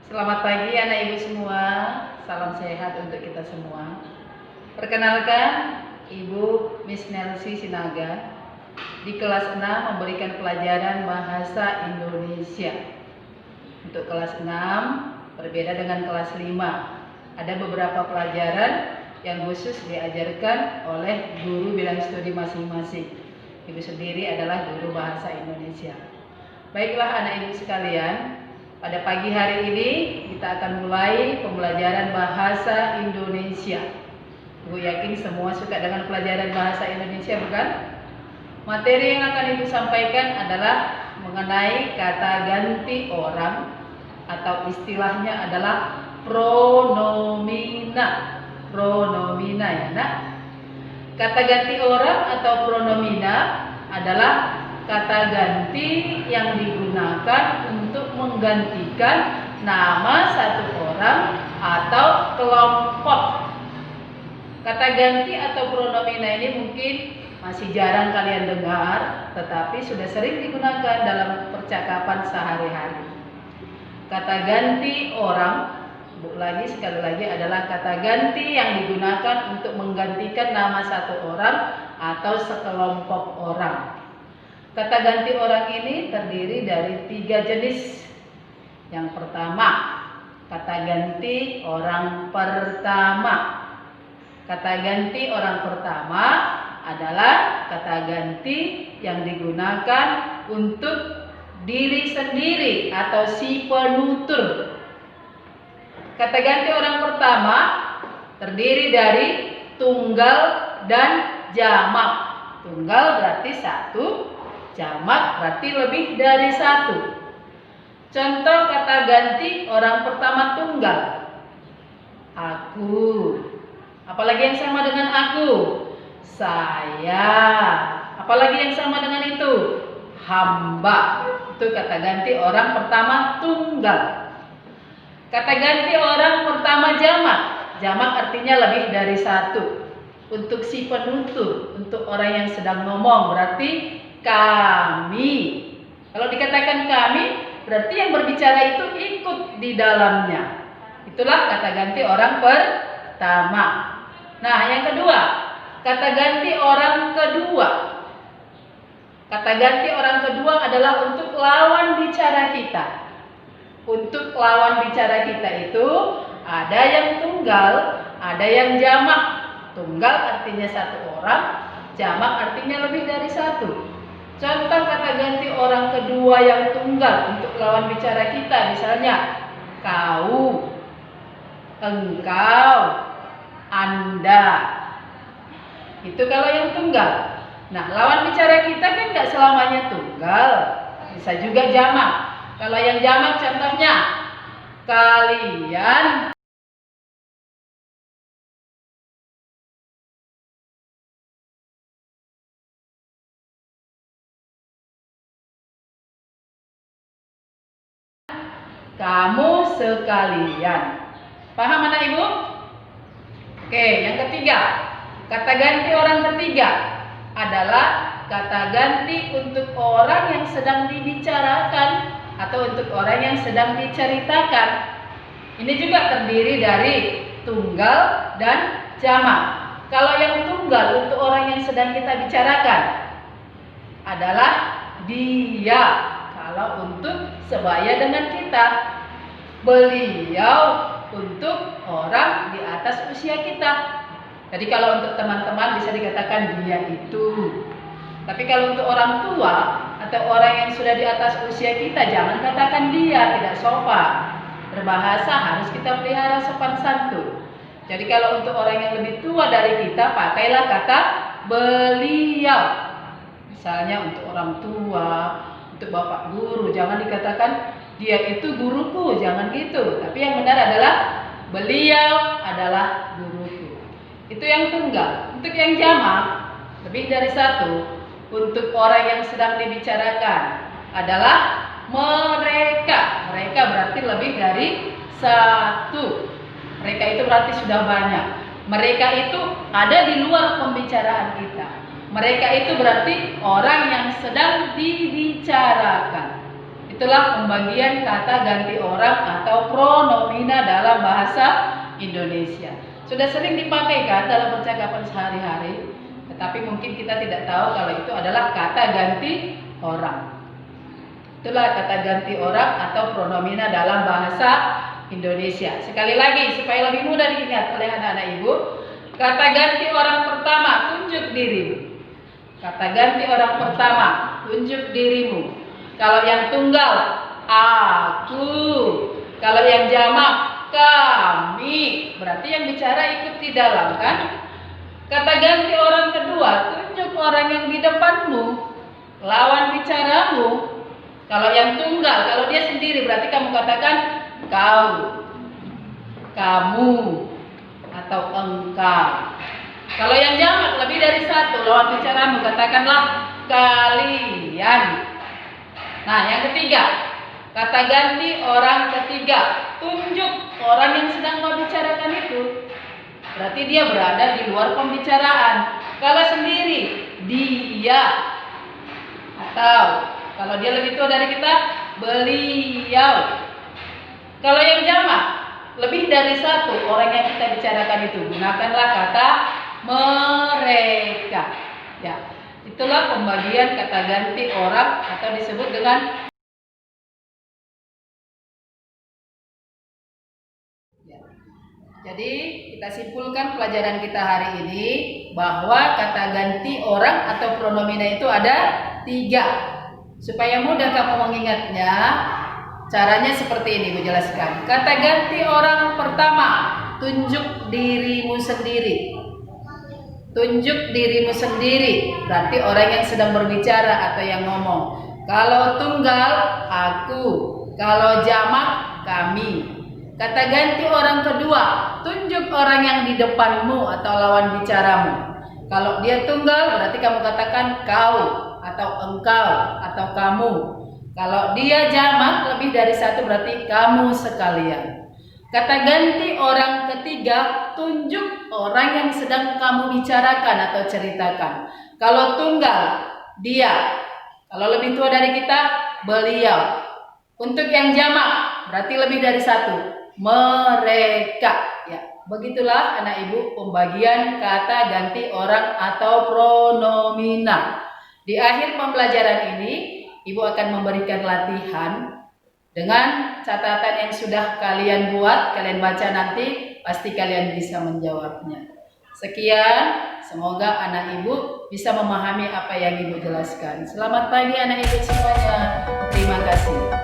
Selamat pagi anak ibu semua, salam sehat untuk kita semua. Perkenalkan, Ibu Miss Nelsi Sinaga di kelas 6 memberikan pelajaran bahasa Indonesia. Untuk kelas 6 berbeda dengan kelas 5. Ada beberapa pelajaran yang khusus diajarkan oleh guru bidang studi masing-masing. Ibu sendiri adalah guru bahasa Indonesia. Baiklah anak ibu sekalian, pada pagi hari ini kita akan mulai pembelajaran bahasa Indonesia. Ibu yakin semua suka dengan pelajaran bahasa Indonesia, bukan? Materi yang akan Ibu sampaikan adalah mengenai kata ganti orang atau istilahnya adalah pronomina. Pronomina ya nak. Kata ganti orang atau pronomina adalah kata ganti yang digunakan untuk menggantikan nama satu orang atau kelompok. Kata ganti atau pronomina ini mungkin masih jarang kalian dengar, tetapi sudah sering digunakan dalam percakapan sehari-hari. Kata ganti orang, sekali lagi adalah kata ganti yang digunakan untuk menggantikan nama satu orang atau sekelompok orang. Kata ganti orang ini terdiri dari 3 jenis. Yang pertama, kata ganti orang pertama. Kata ganti orang pertama adalah kata ganti yang digunakan untuk diri sendiri atau si penutur. Kata ganti orang pertama terdiri dari tunggal dan jamak. Tunggal berarti satu, jamak berarti lebih dari satu. Contoh kata ganti orang pertama tunggal. Aku. Apalagi yang sama dengan aku? Saya. Apalagi yang sama dengan itu? Hamba. Itu kata ganti orang pertama tunggal. Kata ganti orang pertama jamak. Jamak artinya lebih dari satu. Untuk si penutur, untuk orang yang sedang ngomong berarti kami. Kalau dikatakan kami, berarti yang berbicara itu ikut di dalamnya. Itulah kata ganti orang pertama. Nah, yang kedua, kata ganti orang kedua. Kata ganti orang kedua adalah untuk lawan bicara kita. Untuk lawan bicara kita itu ada yang tunggal, ada yang jamak. Tunggal artinya satu orang, jamak artinya lebih dari satu. Contoh kata ganti orang kedua yang tunggal untuk lawan bicara kita, misalnya kau, engkau, Anda. Itu kalau yang tunggal. Nah, lawan bicara kita kan nggak selamanya tunggal, bisa juga jamak. Kalau yang jamak contohnya kalian, kamu sekalian. Paham anak ibu? Oke, yang ketiga, kata ganti orang ketiga adalah kata ganti untuk orang yang sedang dibicarakan atau untuk orang yang sedang diceritakan. Ini juga terdiri dari tunggal dan jamak. Kalau yang tunggal untuk orang yang sedang kita bicarakan adalah dia. Kalau untuk sebaya dengan kita, beliau untuk orang di atas usia kita. Jadi kalau untuk teman-teman bisa dikatakan dia itu. Tapi kalau untuk orang tua atau orang yang sudah di atas usia kita, jangan katakan dia, tidak sopan. Berbahasa harus kita pelihara sopan santun. Jadi kalau untuk orang yang lebih tua dari kita, pakailah kata beliau. Misalnya untuk orang tua, untuk bapak guru, jangan dikatakan dia itu guruku, jangan gitu. Tapi yang benar adalah beliau adalah guruku. Itu yang tunggal. Untuk yang jamak, lebih dari satu. Untuk orang yang sedang dibicarakan adalah mereka. Mereka berarti lebih dari satu. Mereka itu berarti sudah banyak. Mereka itu ada di luar pembicaraan kita. Mereka itu berarti orang yang sedang dibicarakan. Itulah pembagian kata ganti orang atau pronomina dalam bahasa Indonesia. Sudah sering dipakai kan dalam percakapan sehari-hari, tetapi mungkin kita tidak tahu kalau itu adalah kata ganti orang. Itulah kata ganti orang atau pronomina dalam bahasa Indonesia. Sekali lagi supaya lebih mudah diingat oleh anak-anak ibu, kata ganti orang pertama, tunjuk dirimu. Kata ganti orang pertama, tunjuk dirimu. Kalau yang tunggal, aku. Kalau yang jamak, kami. Berarti yang bicara ikut di dalam kan? Kata ganti orang kedua, tunjuk orang yang di depanmu, lawan bicaramu. Kalau yang tunggal, kalau dia sendiri berarti kamu katakan kau, kamu, atau engkau. Kalau yang jamak lebih dari satu, lawan bicaramu, katakanlah kalian. Nah, yang ketiga, kata ganti orang ketiga, tunjuk orang yang sedang membicarakan itu. Berarti dia berada di luar pembicaraan. Kalau sendiri, dia. Atau kalau dia lebih tua dari kita, beliau. Kalau yang jamak, lebih dari satu orang yang kita bicarakan itu, gunakanlah kata mereka. Ya, itulah pembagian kata ganti orang atau disebut dengan ya. Jadi kita simpulkan pelajaran kita hari ini bahwa kata ganti orang atau pronomina itu ada 3. Supaya mudah kamu mengingatnya, caranya seperti ini Bu jelaskan. Kata ganti orang pertama, tunjuk dirimu sendiri. Tunjuk dirimu sendiri, berarti orang yang sedang berbicara atau yang ngomong. Kalau tunggal, aku. Kalau jamak, kami. Kata ganti orang kedua, tunjuk orang yang di depanmu atau lawan bicaramu. Kalau dia tunggal, berarti kamu katakan kau, atau engkau, atau kamu. Kalau dia jamak lebih dari satu berarti kamu sekalian. Kata ganti orang ketiga, tunjuk orang yang sedang kamu bicarakan atau ceritakan. Kalau tunggal, dia. Kalau lebih tua dari kita, beliau. Untuk yang jamak berarti lebih dari satu, mereka. Ya, begitulah anak ibu pembagian kata ganti orang atau pronomina. Di akhir pembelajaran ini, ibu akan memberikan latihan dengan catatan yang sudah kalian buat, kalian baca nanti, pasti kalian bisa menjawabnya. Sekian, semoga anak ibu bisa memahami apa yang ibu jelaskan. Selamat pagi anak ibu semuanya. Terima kasih.